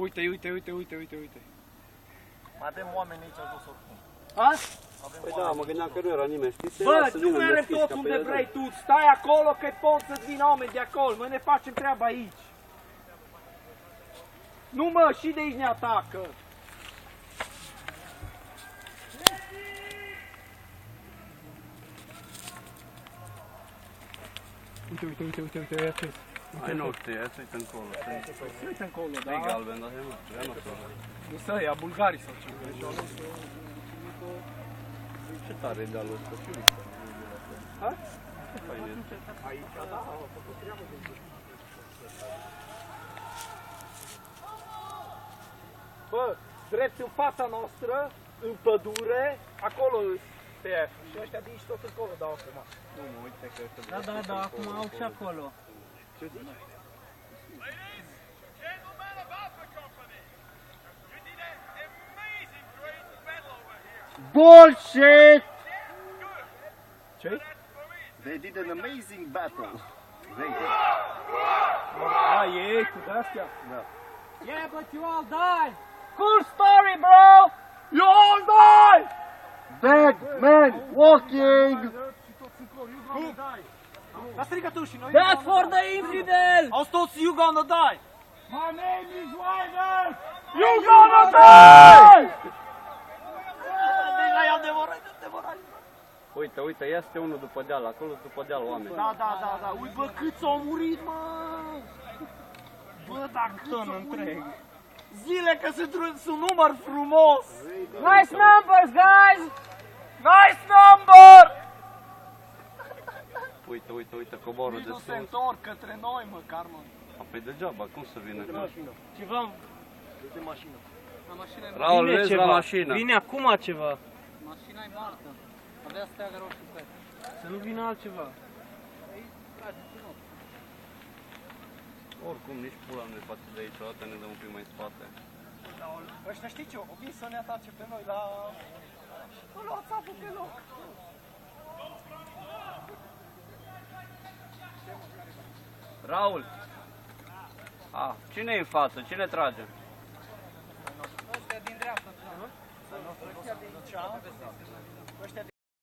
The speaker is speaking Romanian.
Uite. Mai avem oameni aici jos oricum. A? Păi da, mă gândeam că nu era nimeni, știi? Bă, tu mergi tot unde vrei tu, stai acolo că poți să-ți vină oameni de acolo, noi ne facem treaba aici. Nu mă, și de aici ne atacă. Uite, ia ce. Ai noștri, ia uite încolo. Uite încolo, da? E galben, dar e noștri, ia noștri. Nu să ia, bulgarii sau ce. Ce tare e dealul ăsta, și uite. Ha? Ce fain e. Aici, da, au făcut treabă de zi. Bă, drept în fața noastră, în pădure, acolo TF. Și ăștia de aici tot încolo dau acum. Nu mă, uite că ăștia... Da, acum au și acolo. Ce zici? Bullshit! Ce? They did an amazing battle. They did. A, ei cu de-astea? Da. Yeah, but you all died! Cool story, bro! You all die! Dead man walking! Dar strică tu și noi. That's for the infidel! Au toți you gonna die! My name is Ryder! You gonna die! Deja i-am devorat. Uite, ia este unul după deal, acolo după deal oameni. Da. Ui, bă, câți au murit, mă! Bă, dar câți au murit? Zile că sunt număr frumos! Nice numbers, guys! Nice number! Uite, coborul Nici de nu sus. se întorc către noi, măcar, mă. Apoi degeaba, cum să vină? Ceva... De mașină. La mașină e Raul, vezi la mașină. Vine acum ceva. Mașina e moartă. Avea steagă roșu pe. Să nu vină altceva. Oricum, nici pula nu ne face de aici, o dată ne dăm un pic mai în spate. Ăștia știi ce? O vin să ne atace pe noi la... Nu luați apă pe loc. Raul! Cine e în față? Cine trage? Ăștia din dreapta. Ăștia de aici, ăștia